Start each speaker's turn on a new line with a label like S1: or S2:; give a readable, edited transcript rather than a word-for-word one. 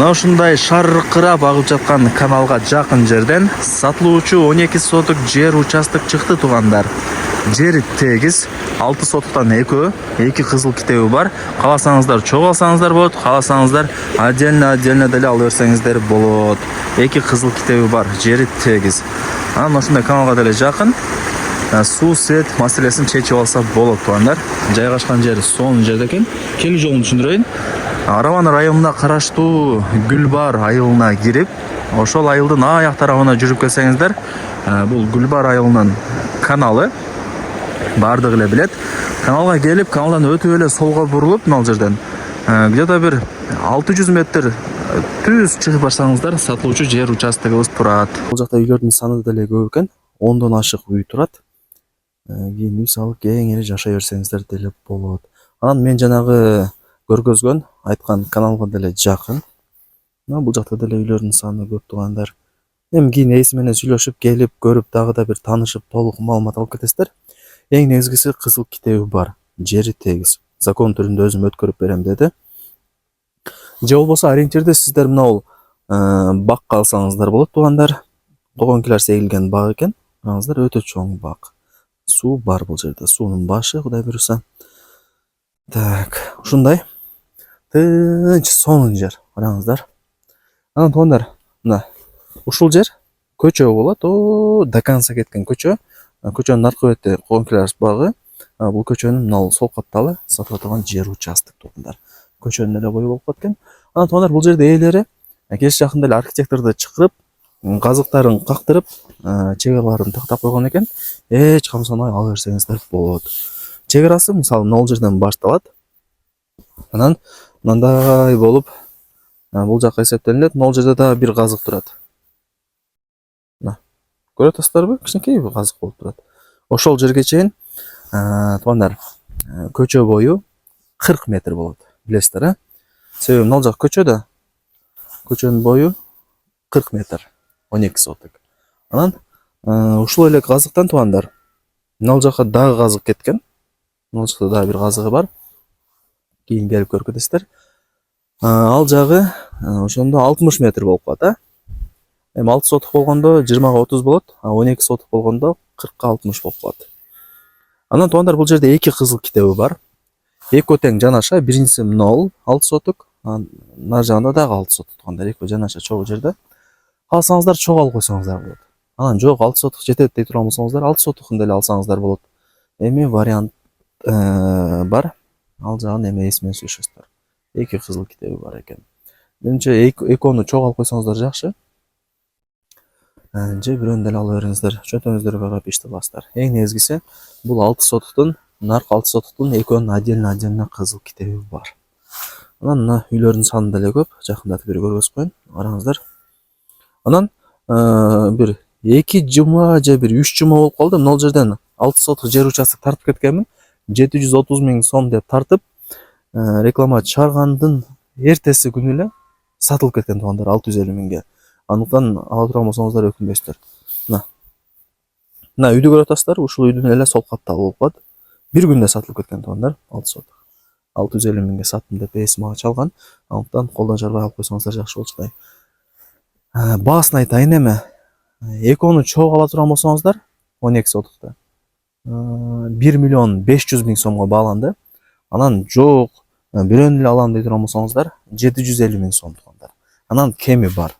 S1: Мына ушундай шаркырап агып жаткан каналга жакын жерден сатылуучу 12 соток жер участок чыкты туугандар. Жери тегиз, 6 соттуктан экөө, 2 кызыл китеби бар. Кааласаңыздар чогуу алсаңыздар болот, кааласаңыздар отдельно деле ала берсеңиздер болот. 2 кызыл китеби бар, жери тегиз. Анан ошондой каналга деле жакын. Суу свет маселесин чечип алса болот туугандар. Жайгашкан жери сонун жерде экен. Келүү жолун түшүндүрөйүн. Араван районуна караштуу Гүлбар айылына кирип, ошол айылдын аяк тарабына жүрүп келсеңиздер, бул Гүлбар айылынын каналы бардыгы эле билет. Каналга келип, каналдан өтүп эле солго бурулуп, мына жерден где-то бир 600 метр түз чыгып барсаңыздар, сатылуучу жер участогубуз турат. Бул жакта үйлөрдүн саны деле көп экен, 10дон ашык үй турат. Кийин үй салып кең эле жашай берсеңиздер деле болот. Анан мен жанагы көргөзгөн айткан каналга деле жакын. Бул жакта деле үйлөрдүн саны көп туугандар. Эми кийин ээси менен сүйлөшүп келип, көрүп, дагы да бир таанышып, толук маалымат алып кетесиздер. Эң негизгиси кызыл китеби бар, жери тегиз. Закон түрүндө өзүм өткөрүп берем деди. Же болбосо ориентирди сиздер мына бакка алсаңыздар болот туугандар. Тогонкилер сегилген бак экен. Караңыздар, өтө чоң бак. Суу бар бул жерде. Суунун башы, Кудай буюрса. Так, ушундай тынч, сонун жер. Караңыздар. Анан туугандар, мына ушул жер көчө болот. До конца кеткен көчө. Көчөнүн аркы бети Когонкилер багы. Бул көчөнүн мына сол катталы сатып атылган жер участок туугандар. Көчөнүн эле бою болуп кеткен. Анан туугандар, бул жерде ээлери кеш жакында эле архитекторду чакырып, казыктарын кактырып, чек-араларын тактап койгон экен. Эч камсанбай ала берсеңиздер болот. Чек-арасы мисалы мына жерден башталат. Анан мындай болуп бул жакка эсептелинет. Мына жерде да бир казык турат. Мына көрүп атасыздарбы? Кичинекей бир казык болуп турат. Ошол жерге чейин туугандар, көчө бою 40 метр болот. Билесиздер, а? Себеби мына жак көчөдө. Көчөнүн бою 40 метр, 12 соток. Анан ушул эле казыктан туугандар, мына жакка дагы казык кеткен. Мына жакта дагы бир казыгы бар. Кийин келип көрүп кетесиздер. Ал жагы ошондо 60 метр болуп калат, а? Эми 6 соток болгондо 20га 30 болот, а 12 соток болгондо 40га 60 болуп калат. Анан туугандар, бул жерде 2 кызыл китеби бар. Экөө тең жанаша, биринчиси мына 6 соток, нар жагында дагы 6 соток туугандар. Экөө жанаша чогуу жерде. Калсаңыздар чогуу алып койсоңуздар болот. Анан жок, 6 соток жетет дей турган болсоңуздар, 6 сотокун деле алсаңыздар болот. Эми вариант бар. Ал жагын эми ээси менен сүйлөшөсүздөр. 2 кызыл китеби бар экен. Менимче экөөнү чогуу алып койсоңуздар жакшы. Же бирөөнү деле ала бериңиздер. Чөнтөгүңүздөргө карап ишти кыласыздар. Эң негизгиси бул 6 сотоктун, наркы 6 сотоктун экөөнүн отдельно кызыл китеби бар. Анан мына үйлөрдүн саны деле көп. Жакындатып бир көргөзүп коеюн. Караңыздар. Анан бир 2 жума же бир 3 жума болуп калды. Мына жерден 6 соток жер участок тартып кеткенмин. 730 миң сом деп тартып, реклама чыгаргандын эртеси күнү эле сатылып кеткен туугандар, 650 миңге. Андыктан ала турган болсоңуздар өкүнбөйсүздөр. Мына үйдү көрүп атасыздар, ушул үйдүн эле сол катталы болуп калат. Бир күндө сатылып кеткен туугандар, 6 соток. 650 миңге саттым деп ээси мага чалган. Андыктан колдон жарбай алып койсоңуздар жакшы болчудай. Баасын айтайын эми. Экөөнү чогуу ала турган болсоңуздар, 12 сотокто 1 миллион 500 миң сомго бааланды. Анан жок, бирөөнү эле алам дей турган болсоңуздар, 750 миң сом туугандар. Анан кеми бар.